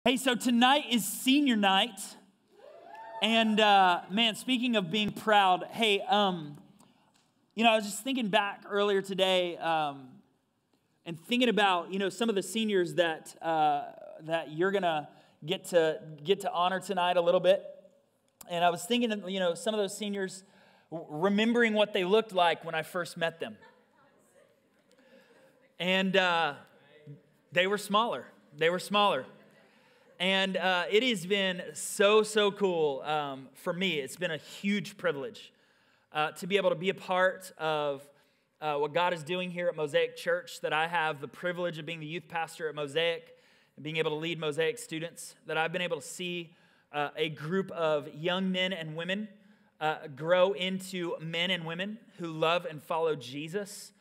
Hey, so tonight is senior night, and man, speaking of being proud, hey, I was just thinking back earlier today, and thinking about some of the seniors that you're gonna get to honor tonight a little bit, and I was thinking of some of those seniors, remembering what they looked like when I first met them, and they were smaller. And it has been so cool for me. It's been a huge privilege to be able to be a part of what God is doing here at Mosaic Church, that I have the privilege of being the youth pastor at Mosaic and being able to lead Mosaic Students, that I've been able to see a group of young men and women grow into men and women who love and follow Jesus.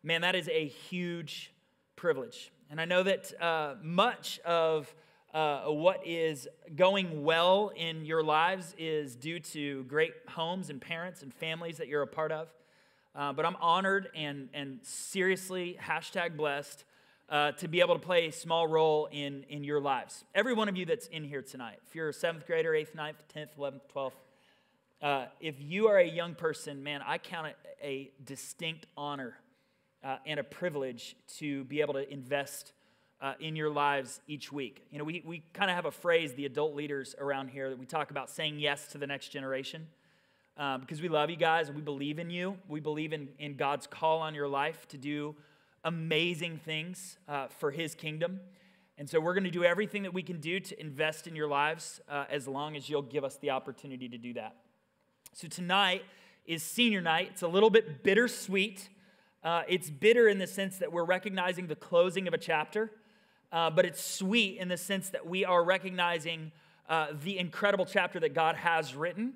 Man, that is a huge privilege. And I know that much of what is going well in your lives is due to great homes and parents and families that you're a part of. But I'm honored and seriously #blessed to be able to play a small role in your lives. Every one of you that's in here tonight, if you're a 7th grader, 8th, 9th, 10th, 11th, 12th, if you are a young person, man, I count it a distinct honor and a privilege to be able to invest in your lives each week. We kind of have a phrase, the adult leaders around here, that we talk about saying yes to the next generation because we love you guys and we believe in you. We believe in God's call on your life to do amazing things for His kingdom. And so we're going to do everything that we can do to invest in your lives as long as you'll give us the opportunity to do that. So tonight is senior night. It's a little bit bittersweet. It's bitter in the sense that we're recognizing the closing of a chapter. But it's sweet in the sense that we are recognizing the incredible chapter that God has written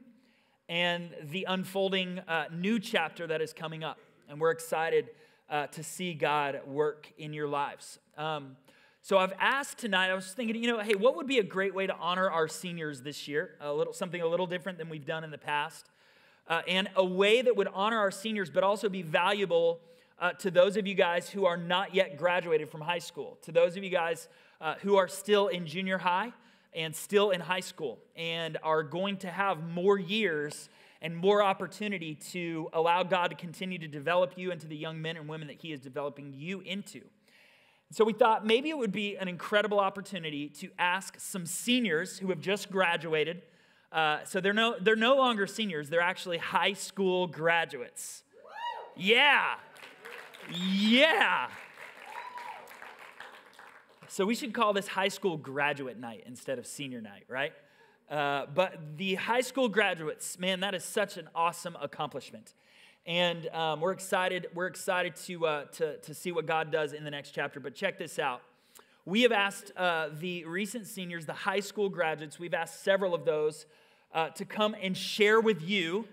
and the unfolding new chapter that is coming up. And we're excited to see God work in your lives. So I've asked tonight, I was thinking, hey, what would be a great way to honor our seniors this year? Something a little different than we've done in the past. And a way that would honor our seniors, but also be valuable to those of you guys who are not yet graduated from high school, to those of you guys who are still in junior high and still in high school and are going to have more years and more opportunity to allow God to continue to develop you into the young men and women that He is developing you into. So we thought maybe it would be an incredible opportunity to ask some seniors who have just graduated. So they're no longer seniors, they're actually high school graduates. Yeah. So we should call this high school graduate night instead of senior night, right? But the high school graduates, man, that is such an awesome accomplishment. And we're excited to see what God does in the next chapter. But check this out. We have asked the recent seniors, the high school graduates, we've asked several of those to come and share with you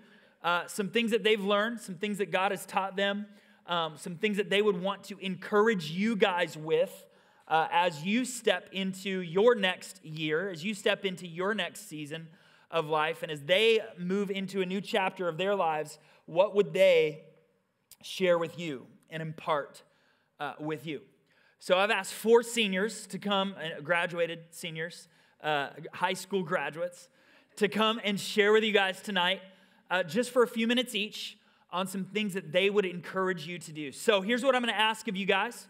some things that they've learned, some things that God has taught them, some things that they would want to encourage you guys with as you step into your next year, as you step into your next season of life, and as they move into a new chapter of their lives, what would they share with you and impart with you? So I've asked 4 seniors to come, graduated seniors, high school graduates, to come and share with you guys tonight, just for a few minutes each, on some things that they would encourage you to do. So here's what I'm going to ask of you guys.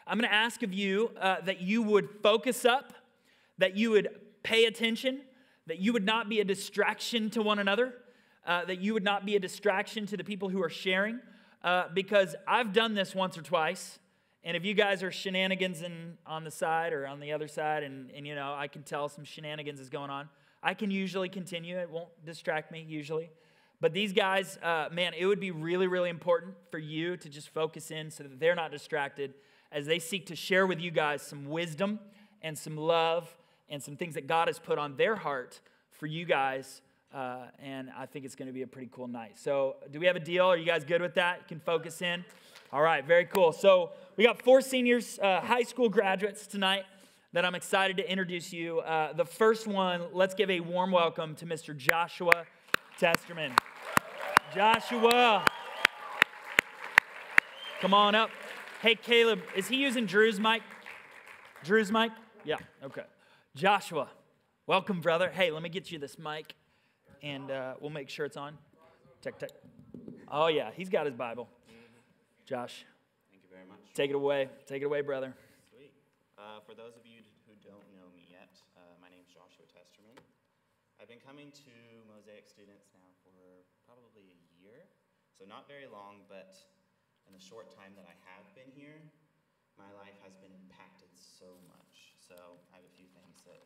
I'm going to ask of you that you would focus up, that you would pay attention, that you would not be a distraction to one another, that you would not be a distraction to the people who are sharing, because I've done this once or twice, and if you guys are shenanigans on the side or on the other side, and I can tell some shenanigans is going on, I can usually continue. It won't distract me usually. But these guys, man, it would be really, really important for you to just focus in so that they're not distracted as they seek to share with you guys some wisdom and some love and some things that God has put on their heart for you guys. And I think it's going to be a pretty cool night. So do we have a deal? Are you guys good with that? You can focus in? All right, very cool. So we got 4 seniors, high school graduates tonight that I'm excited to introduce you. The first one, let's give a warm welcome to Mr. Joshua Testerman. Joshua, come on up. Hey, Caleb, is he using Drew's mic? Yeah, okay. Joshua, welcome, brother. Hey, let me get you this mic, and we'll make sure it's on. Check. Oh, yeah, he's got his Bible. Josh. Thank you very much. Take it away. Take it away, brother. Sweet. For those of you who don't know me yet, my name's Joshua Testerman. I've been coming to Mosaic Students now for probably a year, so not very long, but in the short time that I have been here, my life has been impacted so much. So I have a few things that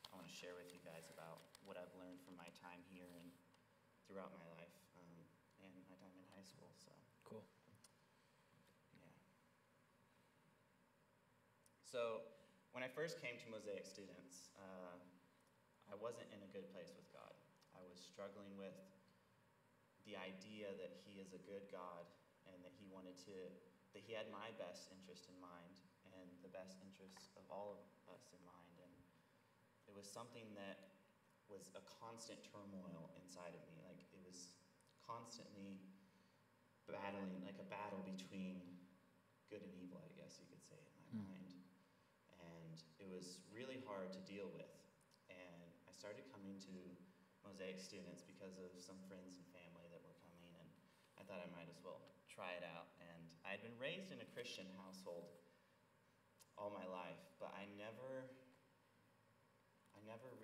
I want to share with you guys about what I've learned from my time here and throughout my life and my time in high school. So Cool. yeah. So when I first came to Mosaic Students, I wasn't in a good place with God. I was struggling with the idea that He is a good God and that He had my best interest in mind and the best interests of all of us in mind. And it was something that was a constant turmoil inside of me. Like, it was constantly battling, like a battle between good and evil, I guess you could say, in my mind. And it was really hard to deal with. And I started coming to Mosaic Students because of some friends and family that were coming, and I thought I might as well try it out. And I had been raised in a Christian household all my life, but I never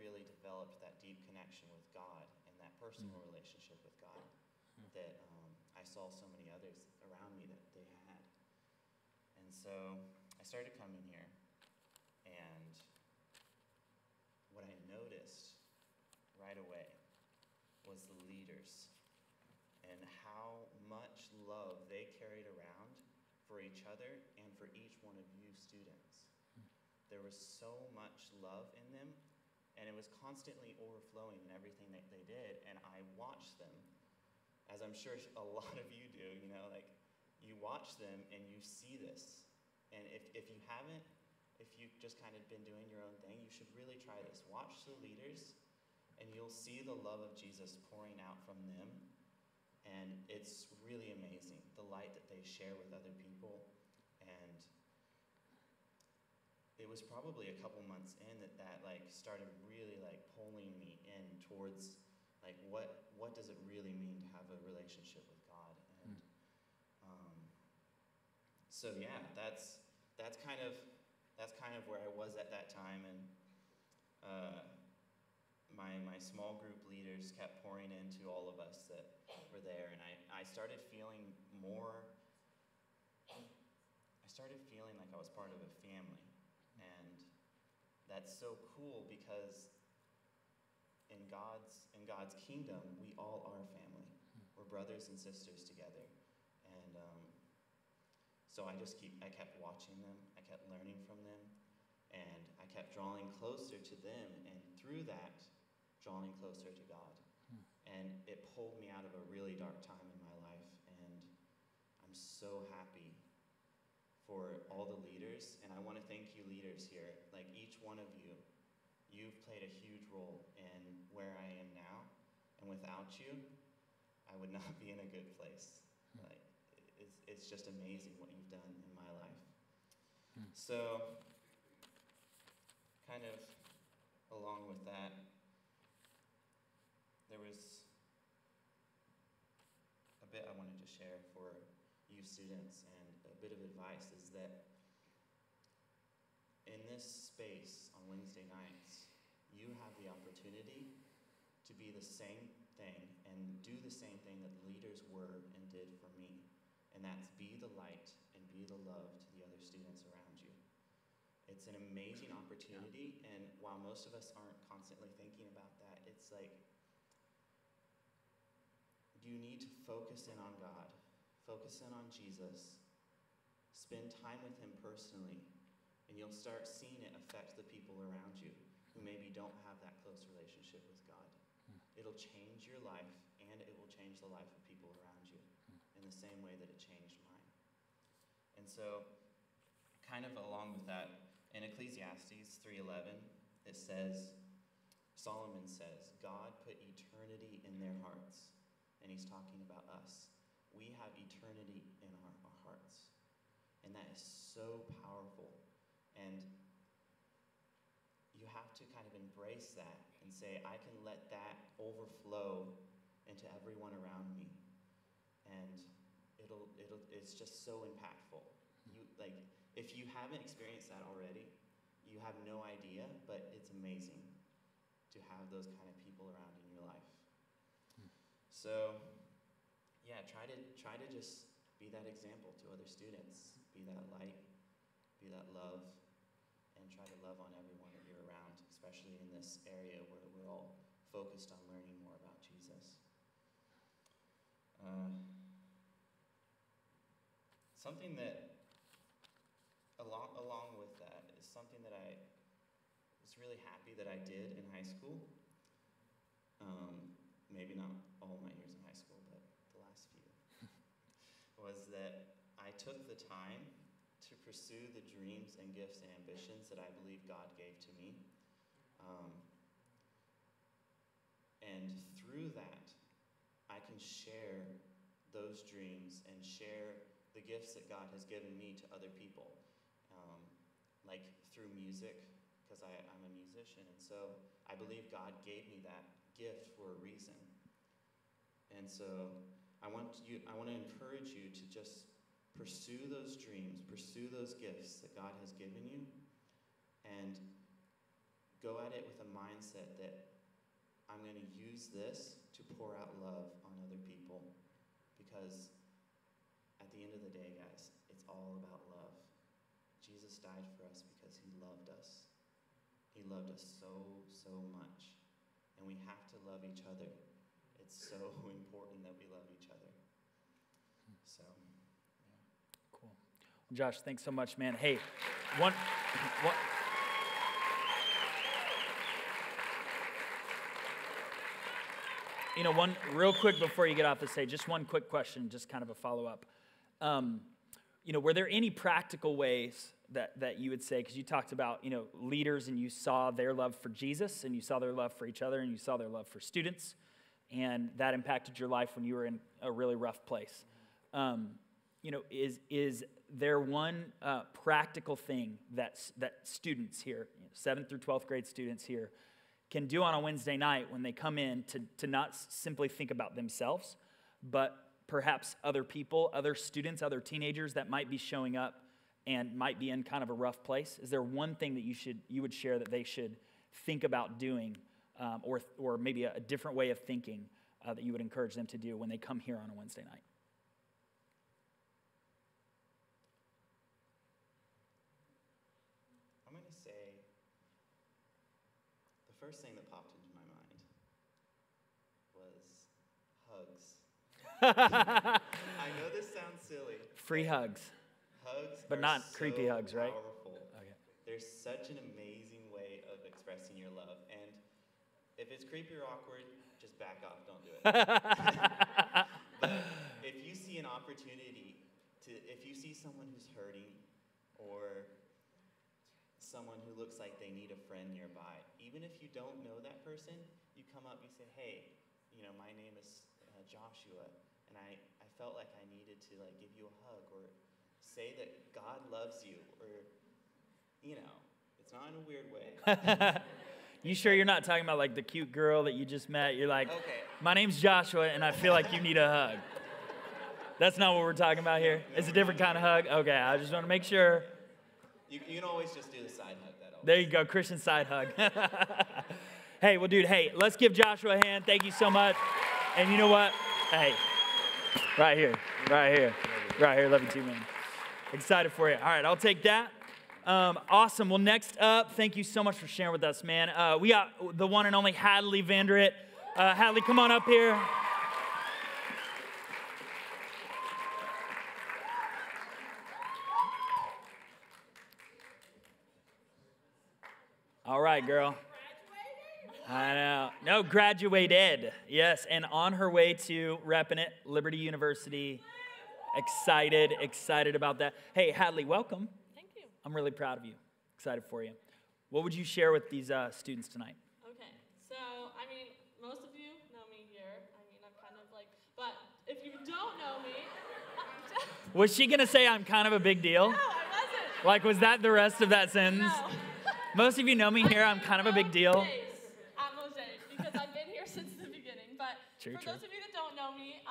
really developed that deep connection with God and that personal relationship with God that I saw so many others around me that they had. And so I started coming here, and what I noticed right away was the leaders and how much love they carried around for each other and for each one of you students. There was so much love in them, and it was constantly overflowing in everything that they did. And I watched them, as I'm sure a lot of you do, like, you watch them and you see this. And if you haven't, if you've just kind of been doing your own thing, you should really try this. Watch the leaders, and you'll see the love of Jesus pouring out from them. And it's really amazing, the light that they share with other people. And it was probably a couple months in that started really pulling me in towards what does it really mean to have a relationship with God. And so yeah, that's kind of where I was at that time. And my small group leaders kept pouring into all of us that were there, and I started feeling like I was part of a family. And that's so cool because in God's kingdom, we all are family. We're brothers and sisters together. And so I kept watching them, I kept learning from them, and I kept drawing closer to them, and through that, drawing closer to God. And it pulled me out of a really dark time in my life, and I'm so happy for all the leaders, and I want to thank you leaders here. Like, each one of you, you've played a huge role in where I am now, and without you, I would not be in a good place. Like, it's just amazing what you've done in my life. So, kind of along with that, there was a bit I wanted to share for you students, and a bit of advice is that in this space on Wednesday nights, you have the opportunity to be the same thing and do the same thing that the leaders were and did for me. And that's be the light and be the love to the other students around you. It's an amazing opportunity, and while most of us aren't constantly thinking about that, it's like you need to focus in on God, focus in on Jesus, spend time with Him personally, and you'll start seeing it affect the people around you who maybe don't have that close relationship with God. It'll change your life, and it will change the life of people around you in the same way that it changed mine. And so, kind of along with that, in Ecclesiastes 3:11, it says, Solomon says, God put eternity in their hearts. And he's talking about us. We have eternity in our hearts. And that is so powerful. And you have to kind of embrace that and say, I can let that overflow into everyone around me. And it's just so impactful. If you haven't experienced that already, you have no idea, but it's amazing to have those kind of people around in your life. So, yeah, try to just be that example to other students. Be that light, be that love, and try to love on everyone that you're around, especially in this area where we're all focused on learning more about Jesus. Something that, along with that, is something that I was really happy that I did in high school. Maybe not all my years in high school, but the last few, was that I took the time to pursue the dreams and gifts and ambitions that I believe God gave to me. And through that, I can share those dreams and share the gifts that God has given me to other people, like through music, because I'm a musician, and so I believe God gave me that gift for a reason. And so I want to encourage you to just pursue those dreams, pursue those gifts that God has given you, and go at it with a mindset that I'm going to use this to pour out love on other people, because at the end of the day, guys, it's all about love. Jesus died for us because he loved us. He loved us so, so much. And we have to love each other. It's so important that we love each other. So, yeah. Cool. Well, Josh, thanks so much, man. Hey, one real quick before you get off the stage, just one quick question, just kind of a follow-up. Were there any practical ways that you would say, because you talked about, leaders, and you saw their love for Jesus, and you saw their love for each other, and you saw their love for students, and that impacted your life when you were in a really rough place. Is there one practical thing that students here, 7th through 12th grade students here, can do on a Wednesday night when they come in to not simply think about themselves, but perhaps other people, other students, other teenagers that might be showing up and might be in kind of a rough place? Is there one thing that you would share that they should think about doing, or maybe a different way of thinking that you would encourage them to do when they come here on a Wednesday night? I'm going to say the first thing that popped into my mind was hugs. I know this sounds silly. Free hugs. Hugs, but not so creepy hugs, right? Powerful. Okay. There's such an amazing way of expressing your love, and if it's creepy or awkward, just back off. Don't do it. But if you see an opportunity if you see someone who's hurting, or someone who looks like they need a friend nearby, even if you don't know that person, you come up, you say, "Hey, my name is Joshua, and I felt like I needed to give you a hug, or say that God loves you," or, it's not in a weird way. You sure you're not talking about the cute girl that you just met? You're like, okay, "My name's Joshua, and I feel like you need a hug." That's not what we're talking about here. No, it's a different kind of hug. Okay, I just want to make sure. You can always just do the side hug. There you go, Christian side hug. Hey, well, dude, let's give Joshua a hand. Thank you so much. And you know what? Hey, right here. Love you too, man. Excited for you. All right, I'll take that. Awesome. Well, next up, thank you so much for sharing with us, man. We got the one and only Hadley Vanderett. Hadley, come on up here. All right, girl. I know. No, graduated. Yes, and on her way to repping it, Liberty University. Excited about that. Hey, Hadley, welcome. Thank you. I'm really proud of you. Excited for you. What would you share with these students tonight? Okay, so, most of you know me here. I'm kind of but if you don't know me... Was she going to say I'm kind of a big deal? No, I wasn't. Was that the rest of that sentence? No. Most of you know me here. I'm kind of a big deal. At Mosaic, because I've been here since the beginning. But for those of you that don't know me,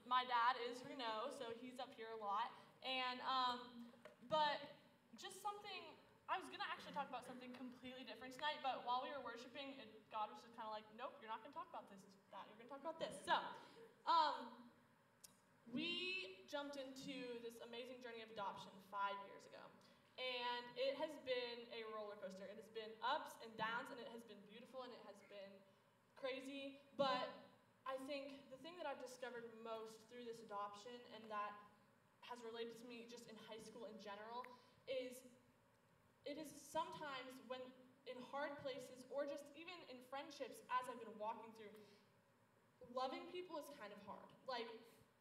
my dad is Renault, so he's up here a lot. And but just something, I was gonna actually talk about something completely different tonight. But while we were worshiping, God was just kind of like, nope, you're not gonna talk about this. You're gonna talk about this. So, we jumped into this amazing journey of adoption 5 years ago. And it has been a roller coaster. It has been ups and downs, and it has been beautiful, and it has been crazy. But I think the thing that I've discovered most through this adoption, and that has related to me just in high school in general, is it is sometimes when in hard places, or just even in friendships as I've been walking through, loving people is kind of hard. Like,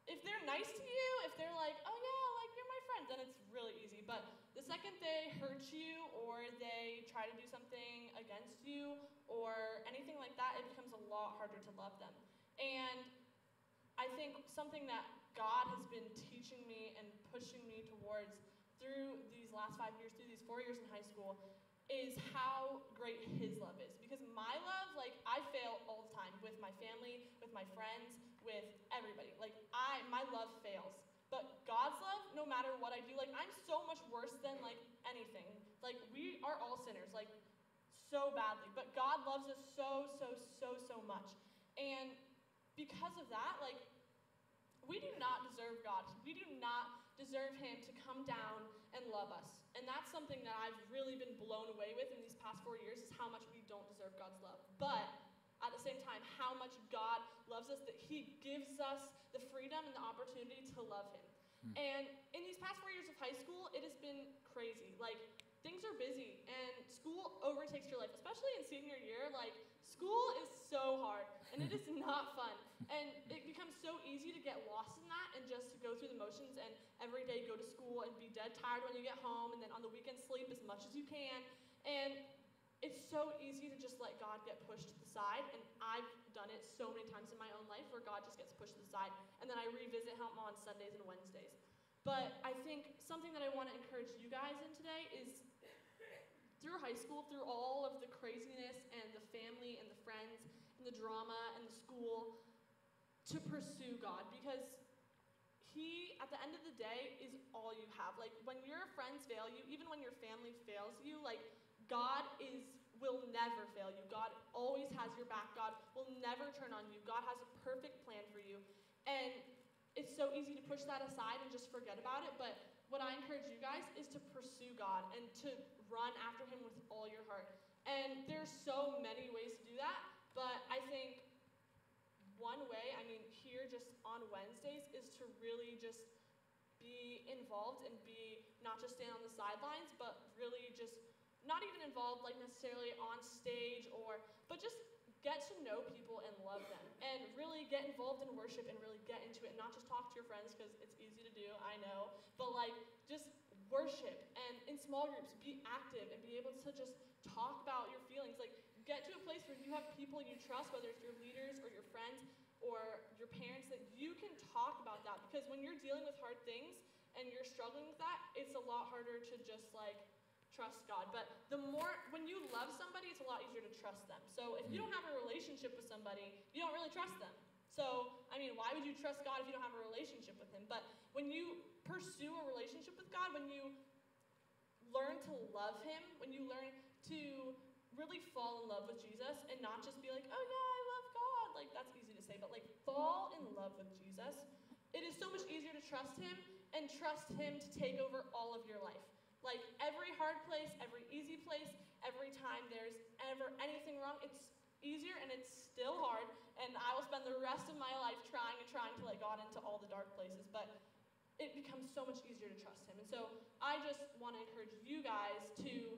if they're nice to you, if they're like, oh yeah, like you're my friend, then it's really easy. But the second they hurt you, or they try to do something against you, or anything like that, it becomes a lot harder to love them. And I think something that God has been teaching me and pushing me towards through these last 5 years, through these 4 years in high school, is how great His love is. Because my love, like, I fail all the time with my family, with my friends, with everybody. Like, my love fails. But God's love, no matter what I do, like, I'm so much worse than, like, anything. Like, we are all sinners, like, so badly. But God loves us so, so, so, so much. And because of that, like, we do not deserve God. We do not deserve Him to come down and love us. And that's something that I've really been blown away with in these past 4 years, is how much we don't deserve God's love. But at the same time, how much God loves us, that He gives us the freedom and the opportunity to love Him. And in these past 4 years of high school, it has been crazy. Like, things are busy, and school overtakes your life, especially in senior year. Like, school is so hard, and it is not fun. And it becomes so easy to get lost in that and just go through the motions, and every day go to school and be dead tired when you get home, and then on the weekend sleep as much as you can. And it's so easy to just let God get pushed to the side, and I've done it so many times in my own life where God just gets pushed to the side, and then I revisit Him on Sundays and Wednesdays. But I think something that I want to encourage you guys in today is, through high school, through all of the craziness and the family and the friends and the drama and the school, to pursue God, because He, at the end of the day, is all you have. Like, when your friends fail you, even when your family fails you, like, God will never fail you. God always has your back. God will never turn on you. God has a perfect plan for you. And it's so easy to push that aside and just forget about it. But what I encourage you guys is to pursue God and to run after Him with all your heart. And there's so many ways to do that. But I think one way, I mean, here just on Wednesdays, is to really just be involved and be, not just stand on the sidelines, but really just not even involved, like, necessarily on stage, but just get to know people and love them, and really get involved in worship and really get into it, and not just talk to your friends, because it's easy to do, I know, but, like, just worship, and in small groups, be active, and be able to just talk about your feelings. Like, get to a place where you have people you trust, whether it's your leaders or your friends or your parents, that you can talk about that, because when you're dealing with hard things and you're struggling with that, it's a lot harder to just, like, trust God. But when you love somebody, it's a lot easier to trust them. So if you don't have a relationship with somebody, you don't really trust them. So, I mean, why would you trust God if you don't have a relationship with Him? But when you pursue a relationship with God, when you learn to love Him, when you learn to really fall in love with Jesus, and not just be like, oh yeah, I love God, like, that's easy to say, but, like, fall in love with Jesus, it is so much easier to trust Him, and trust Him to take over all of your life. Like, every hard place, every easy place, every time there's ever anything wrong, it's easier, and it's still hard, and I will spend the rest of my life trying to let God into all the dark places, but it becomes so much easier to trust Him. And so I just want to encourage you guys to,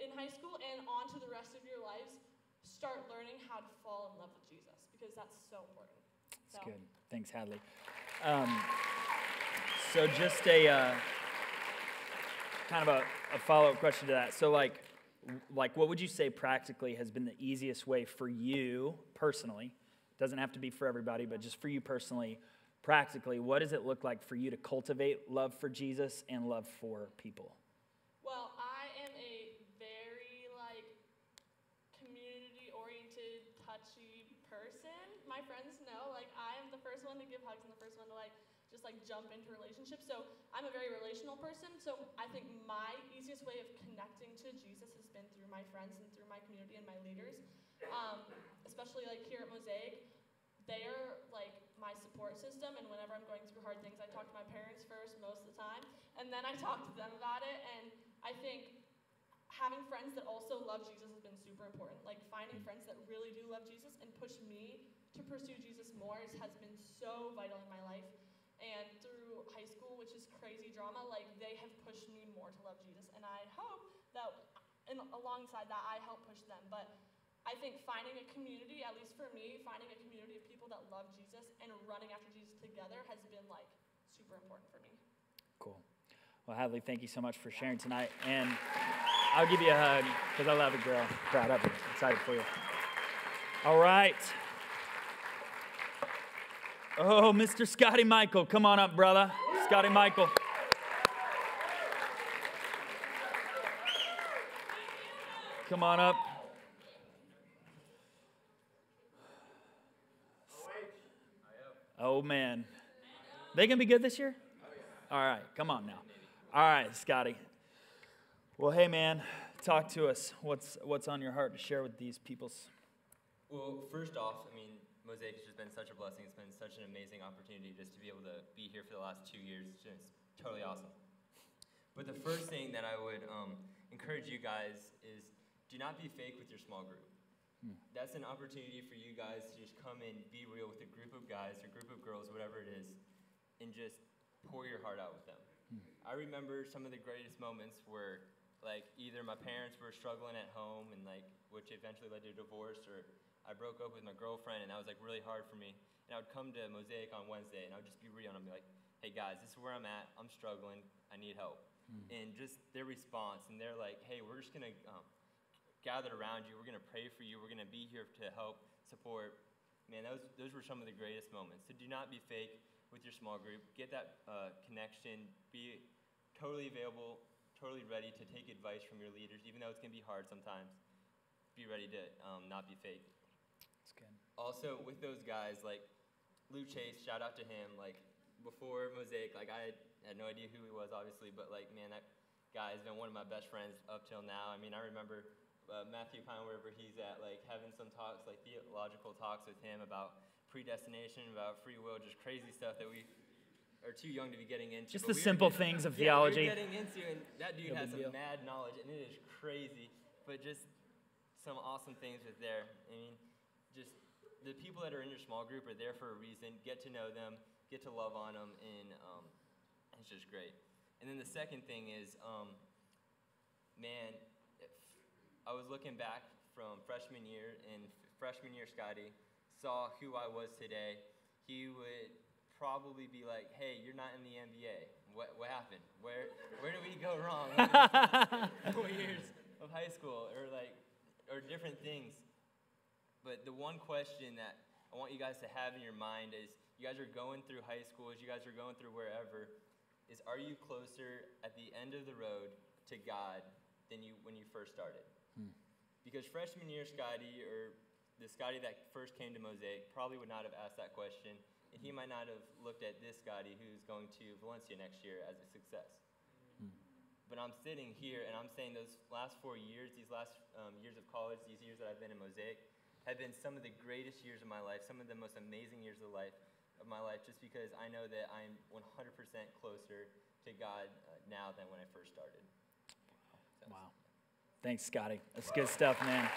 in high school and on to the rest of your lives, start learning how to fall in love with Jesus, because that's so important. That's good. Thanks, Hadley. So just a kind of a follow-up question to that. So like what would you say practically has been the easiest way for you personally? Doesn't have to be for everybody, but just for you personally, practically, what does it look like for you to cultivate love for Jesus and love for people? Well, I am a very touchy person. My friends know, like, I am the first one to give hugs and the first one to, like, just, like, jump into relationships. So I'm a very relational person. So I think my easiest way of connecting to Jesus has been through my friends and through my community and my leaders. Especially, like, here at Mosaic, they are, like, my support system. And whenever I'm going through hard things, I talk to my parents first most of the time. And then I talk to them about it. And I think having friends that also love Jesus has been super important. Like, finding friends that really do love Jesus and push me to pursue Jesus more has been so vital in my life. And through high school, which is crazy drama, like, they have pushed me more to love Jesus. And I hope that, and alongside that, I help push them. But I think finding a community, at least for me, finding a community of people that love Jesus and running after Jesus together has been, like, super important for me. Cool. Well, Hadley, thank you so much for sharing tonight. And I'll give you a hug because I love you, girl. Proud of you. Excited for you. All right. Oh, Mr. Scotty Michael. Come on up, brother. Scotty Michael. Come on up. Oh, man. They going to be good this year? All right. Come on now. All right, Scotty. Well, hey, man, talk to us. What's on your heart to share with these peoples? Well, first off, I mean, Mosaic has just been such a blessing. It's been such an amazing opportunity just to be able to be here for the last 2 years. It's just totally awesome. But the first thing that I would encourage you guys is do not be fake with your small group. That's an opportunity for you guys to just come in, be real with a group of guys or group of girls, whatever it is, and just pour your heart out with them. I remember some of the greatest moments where, like, either my parents were struggling at home and, like, which eventually led to a divorce, or I broke up with my girlfriend and that was, like, really hard for me. And I would come to Mosaic on Wednesday and I would just be real and I'd be like, hey guys, this is where I'm at. I'm struggling. I need help. And just their response, and they're like, hey, we're just going to gather around you. We're going to pray for you. We're going to be here to help, support. Man, those were some of the greatest moments. So do not be fake with your small group. Get that connection. Be totally available, totally ready to take advice from your leaders, even though it's going to be hard sometimes. Be ready to not be fake. That's good. Also, with those guys, like Lou Chase, shout out to him. Like, before Mosaic, like, I had no idea who he was, obviously, but, like, man, that guy has been one of my best friends up till now. I mean, I remember Matthew Pine, wherever he's at, like, having some talks, like theological talks with him about predestination, about free will, just crazy stuff that we are too young to be getting into. Just the simple things of theology. We're getting into, and that dude has some mad knowledge, and it is crazy, but just some awesome things with there. I mean, just the people that are in your small group are there for a reason. Get to know them, get to love on them, and it's just great. And then the second thing is, man, I was looking back from freshman year, and freshman year Scotty saw who I was today. He would probably be like, hey, you're not in the NBA. What happened? Where did we go wrong? Couple years of high school, or different things. But the one question that I want you guys to have in your mind is, you guys are going through high school, as you guys are going through wherever, is, are you closer at the end of the road to God than when you first started? Because freshman year Scotty, or the Scotty that first came to Mosaic, probably would not have asked that question, and he might not have looked at this Scotty who's going to Valencia next year as a success. But I'm sitting here and I'm saying those last 4 years, these last years of college, these years that I've been in Mosaic, have been some of the greatest years of my life, some of the most amazing years of my life, just because I know that I'm 100% closer to God now than when I first started. So, Wow. Thanks, Scotty. That's good stuff, man.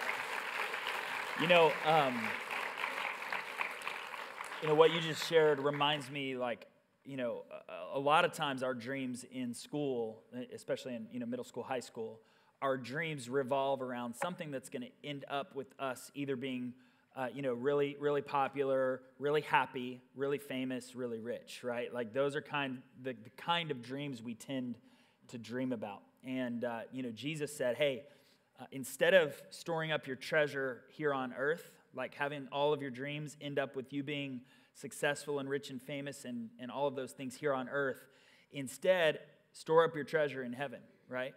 What you just shared reminds me, like, a lot of times our dreams in school, especially in middle school, high school, our dreams revolve around something that's going to end up with us either being, really, really popular, really happy, really famous, really rich, right? Like, those are the kind of dreams we tend to dream about. And, Jesus said, hey, instead of storing up your treasure here on earth, like having all of your dreams end up with you being successful and rich and famous and all of those things here on earth, instead, store up your treasure in heaven, right?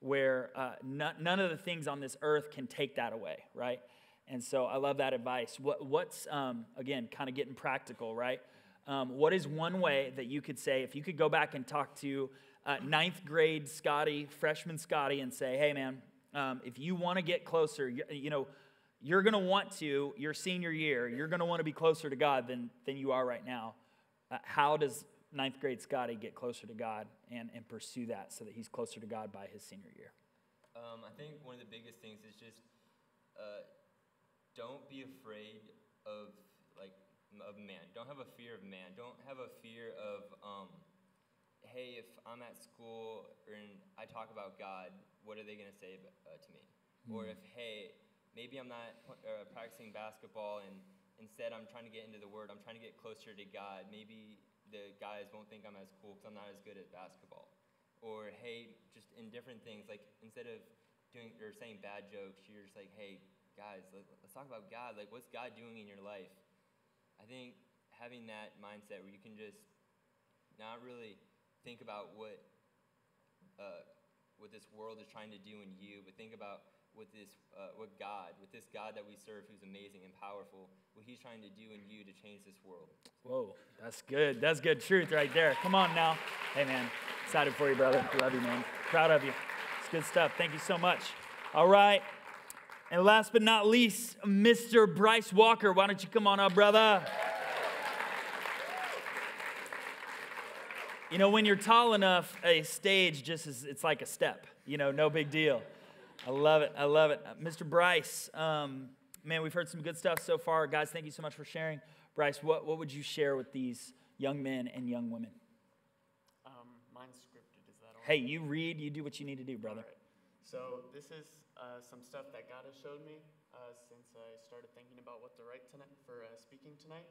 Where none of the things on this earth can take that away, right? And so I love that advice. What's again, kind of getting practical, right? What is one way that you could say, if you could go back and talk to ninth grade Scotty, freshman Scotty, and say, hey, man, if you want to get closer, you're going to want to, your senior year, you're going to want to be closer to God than you are right now. How does ninth grade Scotty get closer to God and pursue that so that he's closer to God by his senior year? I think one of the biggest things is just don't be afraid of man. Don't have a fear of man. Don't have a fear of, hey, if I'm at school and I talk about God, what are they going to say to me? Or if, hey, maybe I'm not practicing basketball and instead I'm trying to get into the Word, I'm trying to get closer to God. Maybe the guys won't think I'm as cool because I'm not as good at basketball. Or, hey, just in different things, like instead of doing or saying bad jokes, you're just like, hey, guys, let's talk about God. Like, what's God doing in your life? I think having that mindset where you can just not really think about what this world is trying to do in you, but think about what this God that we serve, who's amazing and powerful, what He's trying to do in you to change this world. Whoa, that's good. That's good truth right there. Come on now. Hey, man, excited for you, brother. Love you, man. Proud of you. It's good stuff. Thank you so much. All right. And last but not least, Mr. Bryce Walker. Why don't you come on up, brother? When you're tall enough, a stage it's like a step. No big deal. I love it. I love it. Mr. Bryce, man, we've heard some good stuff so far. Guys, thank you so much for sharing. Bryce, what would you share with these young men and young women? Mine's scripted. Is that all right? Hey, you read, you do what you need to do, brother. All right. So this is some stuff that God has showed me since I started thinking about what to write tonight for speaking tonight.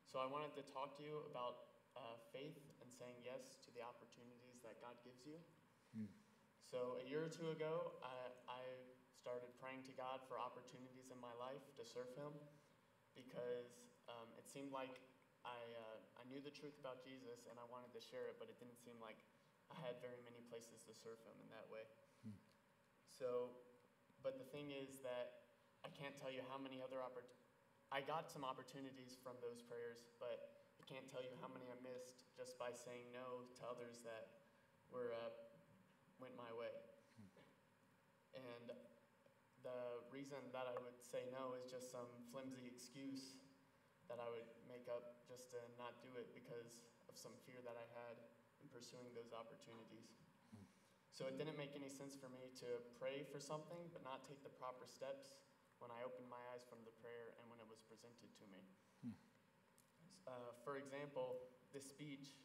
So I wanted to talk to you about faith and saying yes to the opportunities that God gives you. So a year or two ago, I started praying to God for opportunities in my life to serve Him because it seemed like I knew the truth about Jesus and I wanted to share it, but it didn't seem like I had very many places to serve Him in that way. So, but the thing is that I can't tell you how many other I got some opportunities from those prayers, but I can't tell you how many I missed just by saying no to others that went my way. And the reason that I would say no is just some flimsy excuse that I would make up just to not do it because of some fear that I had in pursuing those opportunities. So it didn't make any sense for me to pray for something but not take the proper steps when I opened my eyes from the prayer and when it was presented to me. For example, this speech,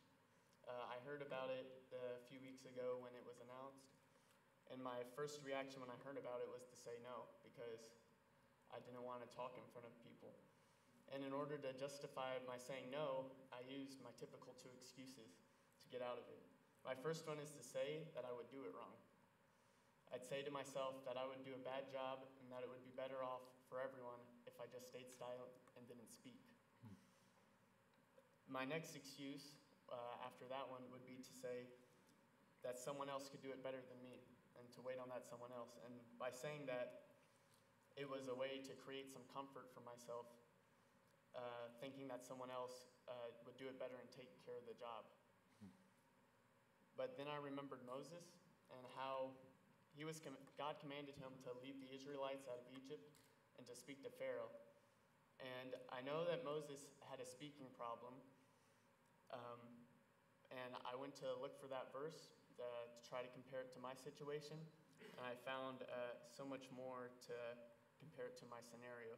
I heard about it a few weeks ago when it was announced, and my first reaction when I heard about it was to say no because I didn't want to talk in front of people. And in order to justify my saying no, I used my typical two excuses to get out of it. My first one is to say that I would do it wrong. I'd say to myself that I would do a bad job and that it would be better off for everyone if I just stayed silent and didn't speak. My next excuse after that one would be to say that someone else could do it better than me and to wait on that someone else. And by saying that, it was a way to create some comfort for myself, thinking that someone else would do it better and take care of the job. But then I remembered Moses and how God commanded him to lead the Israelites out of Egypt and to speak to Pharaoh. And I know that Moses had a speaking problem, and I went to look for that verse to try to compare it to my situation, and I found so much more to compare it to my scenario.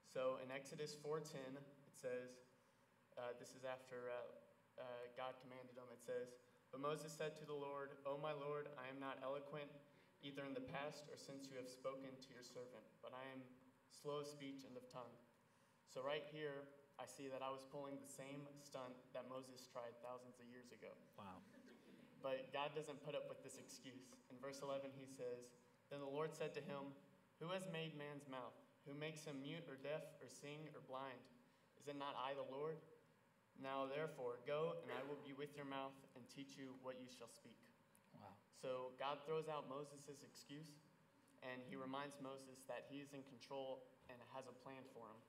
So in Exodus 4:10, it says, this is after God commanded him, it says, "But Moses said to the Lord, 'O my Lord, I am not eloquent, either in the past or since you have spoken to your servant, but I am slow of speech and of tongue.'" So right here, I see that I was pulling the same stunt that Moses tried thousands of years ago. Wow. But God doesn't put up with this excuse. In verse 11, he says, "Then the Lord said to him, 'Who has made man's mouth? Who makes him mute or deaf or sing or blind? Is it not I, the Lord? Now therefore, go, and I will be with your mouth and teach you what you shall speak.'" Wow. So God throws out Moses' excuse, and he reminds Moses that he is in control and has a plan for him.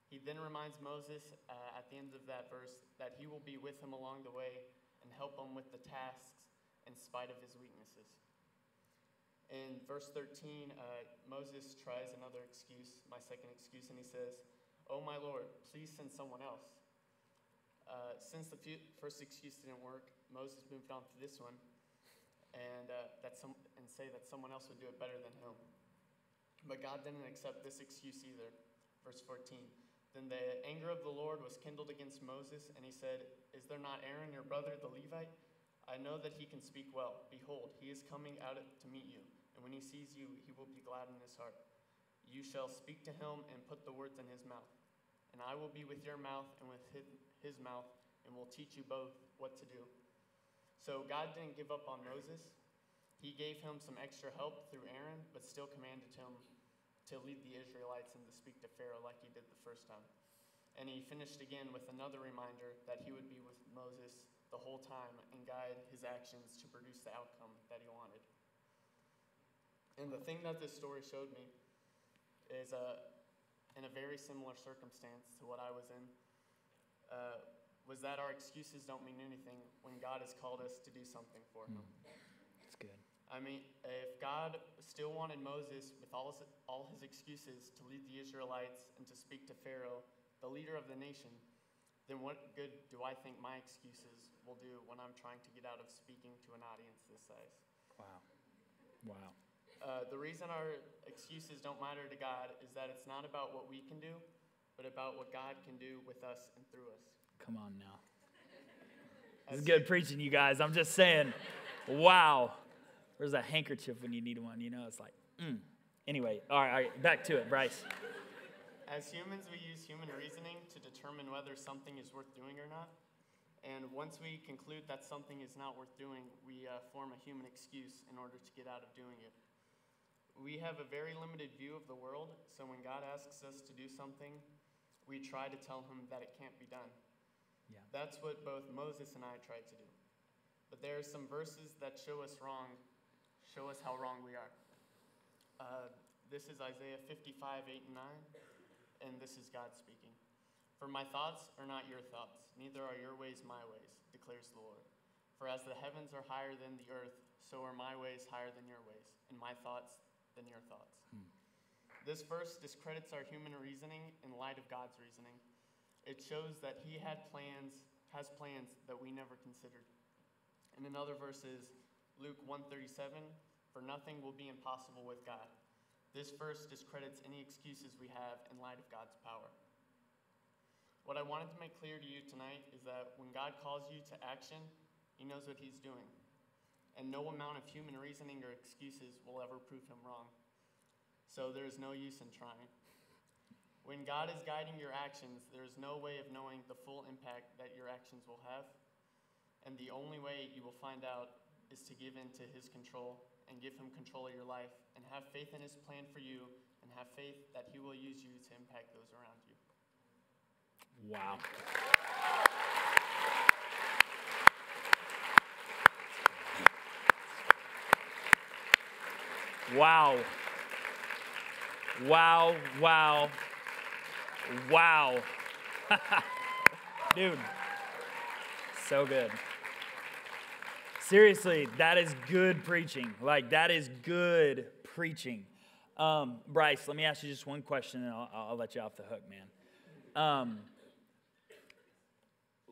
He then reminds Moses at the end of that verse that he will be with him along the way and help him with the tasks in spite of his weaknesses. In verse 13, Moses tries another excuse, my second excuse, and he says, "Oh, my Lord, please send someone else." Since the first excuse didn't work, Moses moved on to this one and say that someone else would do it better than him. But God didn't accept this excuse either. Verse 14, "Then the anger of the Lord was kindled against Moses, and he said, 'Is there not Aaron, your brother, the Levite? I know that he can speak well. Behold, he is coming out to meet you, and when he sees you, he will be glad in his heart. You shall speak to him and put the words in his mouth. And I will be with your mouth and with his mouth, and will teach you both what to do.'" So God didn't give up on Moses. He gave him some extra help through Aaron, but still commanded him to lead the Israelites and to speak to Pharaoh like he did the first time. And he finished again with another reminder that he would be with Moses the whole time and guide his actions to produce the outcome that he wanted. And the thing that this story showed me is in a very similar circumstance to what I was in, was that our excuses don't mean anything when God has called us to do something for him. That's good. I mean, if God still wanted Moses, with all his excuses, to lead the Israelites and to speak to Pharaoh, the leader of the nation, then what good do I think my excuses will do when I'm trying to get out of speaking to an audience this size? Wow. Wow. The reason our excuses don't matter to God is that it's not about what we can do, but about what God can do with us and through us. Come on now. This is good preaching, you guys. I'm just saying, wow. Where's that handkerchief when you need one? You know, it's like, Anyway, all right, back to it, Bryce. As humans, we use human reasoning to determine whether something is worth doing or not. And once we conclude that something is not worth doing, we form a human excuse in order to get out of doing it. We have a very limited view of the world, so when God asks us to do something, we try to tell him that it can't be done. Yeah. That's what both Moses and I tried to do. But there are some verses that show us how wrong we are. This is Isaiah 55, 8 and 9, and this is God speaking. "For my thoughts are not your thoughts, neither are your ways my ways, declares the Lord. For as the heavens are higher than the earth, so are my ways higher than your ways, and my thoughts than your thoughts." This verse discredits our human reasoning in light of God's reasoning. It shows that he has plans that we never considered. And another verse is Luke 1:37, "For nothing will be impossible with God." This verse discredits any excuses we have in light of God's power. What I wanted to make clear to you tonight is that when God calls you to action, he knows what he's doing. And no amount of human reasoning or excuses will ever prove him wrong. So there is no use in trying. When God is guiding your actions, there is no way of knowing the full impact that your actions will have. And the only way you will find out is to give in to his control and give him control of your life and have faith in his plan for you and have faith that he will use you to impact those around you. Wow. Wow. Wow, wow, wow. Dude, so good. Seriously, that is good preaching. Like, that is good preaching. Bryce, let me ask you just one question, and I'll let you off the hook, man.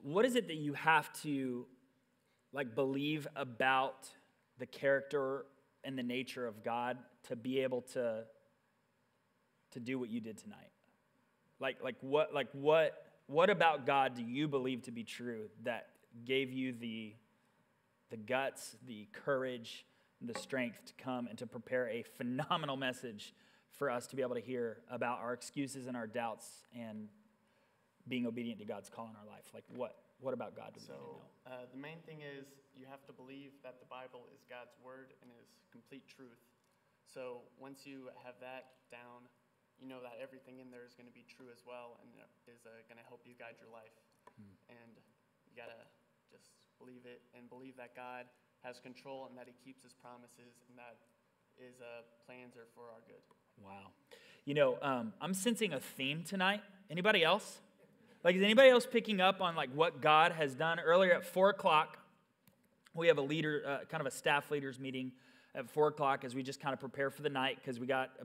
What is it that you have to, believe about the character and the nature of God to be able to do what you did tonight? What about God do you believe to be true that gave you the guts, the courage, the strength to come and to prepare a phenomenal message for us to be able to hear about our excuses and our doubts and being obedient to God's call in our life? What about God do we need to know? The main thing is you have to believe that the Bible is God's word and is complete truth. So once you have that down, you know that everything in there is going to be true as well and is going to help you guide your life. And you got to just believe it and believe that God has control and that he keeps his promises and that His plans are for our good. Wow. You know, I'm sensing a theme tonight. Anybody else? Like, is anybody else picking up on like what God has done? Earlier at 4 o'clock, we have a leader, kind of a staff leaders meeting at 4 o'clock as we just kind of prepare for the night because we got a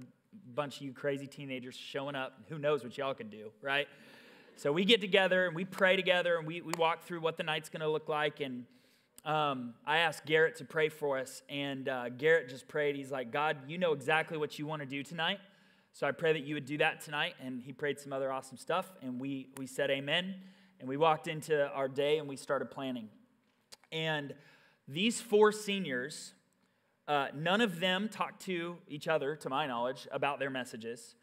bunch of you crazy teenagers showing up. And who knows what y'all can do, right? So we get together and we pray together and we walk through what the night's going to look like. And I asked Garrett to pray for us. And Garrett just prayed. He's like, God, you know exactly what you want to do tonight. So I pray that you would do that tonight. And he prayed some other awesome stuff. And we said amen. And we walked into our day and we started planning. And these 4 seniors, none of them talked to each other, to my knowledge, about their messages.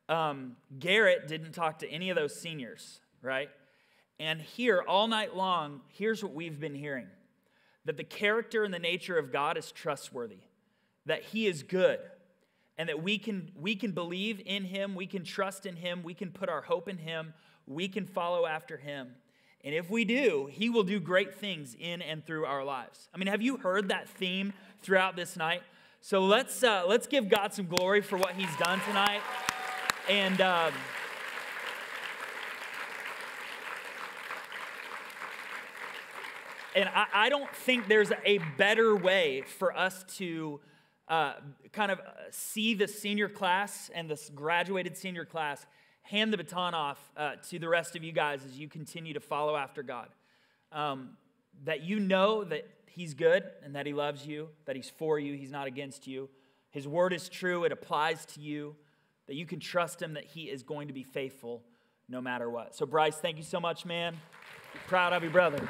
Garrett didn't talk to any of those seniors, right? And here, all night long, here's what we've been hearing. That the character and the nature of God is trustworthy. That he is good. And that we can believe in him, we can trust in him, we can put our hope in him, we can follow after him. And if we do, he will do great things in and through our lives. I mean, have you heard that theme throughout this night? So let's give God some glory for what he's done tonight. And I don't think there's a better way for us to kind of see the senior class and this graduated senior class hand the baton off to the rest of you guys as you continue to follow after God. That you know that he's good and that he loves you, that he's for you, he's not against you. His word is true, it applies to you, that you can trust him, that he is going to be faithful no matter what. So Bryce, thank you so much, man. Proud of you, brother.